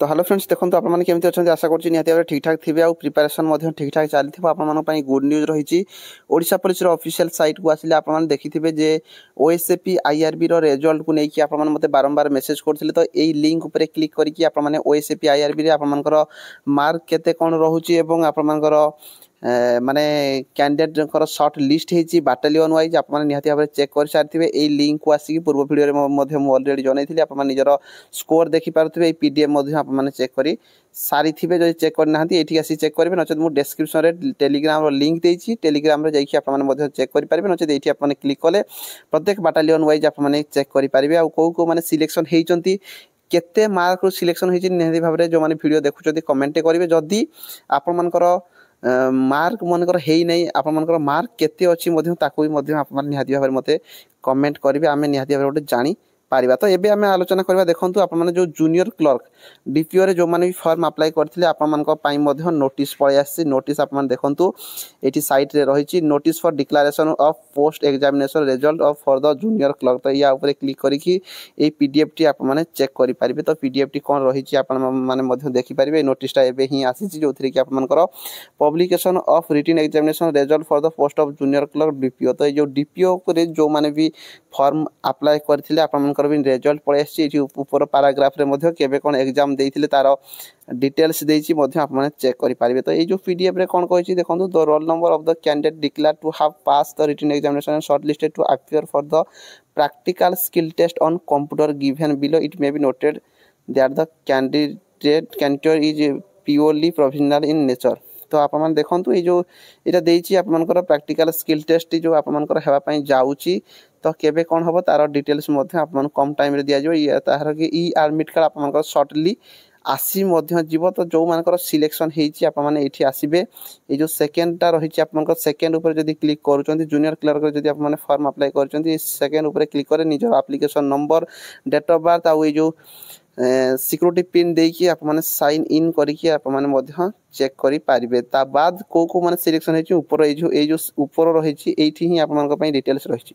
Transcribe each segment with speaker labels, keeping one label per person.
Speaker 1: तो hello friends देखो आपने केमी अच्छा आशा करुँच निहती भाव ठीक ठाक थे और प्रिपेरेसन ठीक ठाक चली आप गुड न्यूज रही ओडिशा पुलिस ऑफिशियल साइट को आसिले आपने देखिथे जे ओएसएपी आईआरबी रिजल्ट को लेकिन आपने मत बारंबार मेसेज करते तो यही लिंक उपर क्लिक करके आपने ओएसएपी आईआरबी आपर मार्क केते कौन रोचे आपर माने कैंडिडेट सर्ट लिस्ट होती बाटालियन वाइज आपने निहती भाव चेक कर सारी यही लिंक को आसिक पूर्व भिडियो अलरेडी जनई आप निजर स्कोर देखिपे पीडीएफ आपने चेक कर सारी थे जो चेक करना ये आसी चेक करेंगे नचेत मुझे डिस्क्रिप्शन में टेलीग्राम लिंक देती टेलीग्राम रे जाइए आपने चेक करेंगे नचेत ये आपने क्लिक कले प्रत्येक बाटालियन वाइज आपने चेक करेंगे आउ कौ मैंने सिलेक्शन होती केते मार्क रू सिलेक्शन होती निहती भाव में जो मैंने वीडियो देखुं कमेंट करेंगे जदि आपणकर मार्क मनकर है नहीं आपर मार्क केते अच्छी निहती भाव में मत कमेंट करेंगे आम निहती भाव गोटे जानी पारिबा। तो एबे आमे आलोचना करबा देखंतु आपण माने जो जूनियर क्लर्क डीपीओ रे जो माने भी फॉर्म अप्लाई करथिले आपण मानक पाई मध्य नोटिस पळै आसी नोटिस आपण माने देखंतु एठी साइट रे रहिछि notice for declaration of post examination result of for the junior clerk. तो या ऊपर क्लिक करिकि ए पीडीएफ टी आपण माने चेक करि पारिबे। तो पीडीएफ टी कोन रहिछि आपण माने मध्य देखि पारिबे नोटिस टा एबे ही आसीछि जोथि कि आपण मानकर publication of written examination result for the post of junior clerk DPO. तो जो डीपीओ रे जो माने भी फॉर्म अप्लाई करथिले आपण भी रिजल्ट पड़े आपर पाराग्राफ रे केबे कौन एग्जाम देइथिले तार डिटेल्स देइछि आपने चेक करि पारिबे। तो ये जो पीडीएफ रे कौन कहिछि देखंतु the roll number of the candidate declared to have pass the written examination and shortlisted to appear for the practical skill test on computer given below it may be noted that the candidate is purely professional in nature. तो आप देखो ये जो यहाँ देती आपर practical skill test जो आपर होगापी जाऊँगी तो केबे कौन हम तार डिटेल्स आप कम टाइम रे दिया तार कि ई एडमिट कार्ड आप सर्टली आसी जीव। तो जो मान सिलेक्शन होती आसबे ये जो सेकेंडटा रही आप सेकेंड उपर जब क्लिक कर जूनियर क्लर्क जब आप फॉर्म अप्लाई कर सेकेंड उपर क्लिक कर निजर application number date of birth आउ जो सिक्योरिटी पिन देकी आप माने साइन इन करके आप माने मध्य चेक करि पारिबे। ता बाद को को माने सिलेक्शन हेछि ऊपर ए जो ऊपर रहिछि एठी ही आप मानक पई डिटेल्स रहिछि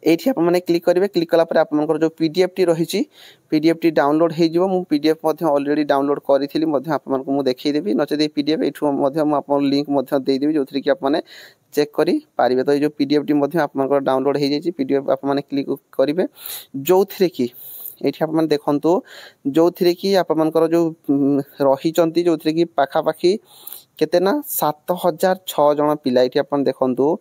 Speaker 1: एठी आप माने क्लिक करिवे। क्लिक कला पर आप मानकर जो पीडीएफ टी रहिछि पीडीएफ टी डाउनलोड हे जिवो मु पीडीएफ मध्य ऑलरेडी डाउनलोड करिथिली मध्य आप मानक मु देखै देबी नचे पीडीएफ एठु मध्य मु आपन लिंक मध्य देई देबी जोथि कि आप माने चेक करि पारिबे। तो ये जो पीडीएफ टी मध्य आप मानकर डाउनलोड हे जाइछि पीडीएफ आप माने क्लिक करिवे जोथि कि ये आप देखु जो थी कि आपर जो रही जो थी कि पाखापाखि केतना 7006 जन पिला ये आप देखु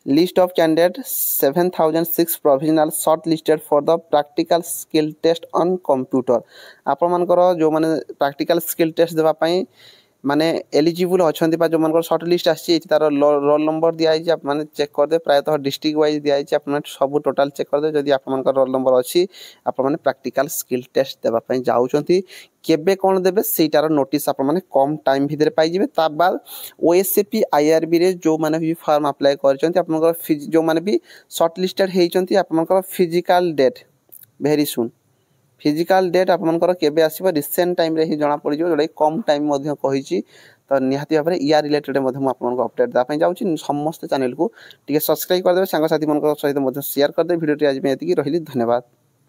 Speaker 1: list of candidate 7006 provisional shortlisted for the practical skill test on computer. आपर जो माने प्रैक्टिकल स्किल टेस्ट देवाई माने एलिजिबल अच्छा जो मान सर्ट लिस्ट आसी तार रोल नंबर दिखाई आप चेक करदे प्रायतः डिस्ट्रिक्ट वाइज दिखाई आप सब टोटाल चेक करदे जदि आप रोल नंबर अच्छी आप प्रैक्टिकल स्किल टेस्ट देवाई जाऊँगी केबे कौन देवे सेटार नोटिस आप कम टाइम भितर पाइबे। ता बाद ओएसएपी आईआरबी रे जो माने भी फॉर्म अप्लाई कर जो माने भी सर्ट लिस्टेड होती आप physical date very soon physical date आपंकर केबे आसीबो रिसेंट टाइम रे ही जना पड़ जोटा कम टाइम कही। तो निहाती भाव में या रिलेटेड आपको अपडेट देवाई जाऊँगी समस्त चैनल को टी सब्सक्राइब करदे सांग साथी मन सहित शेयर करदे वीडियो आज रही धन्यवाद।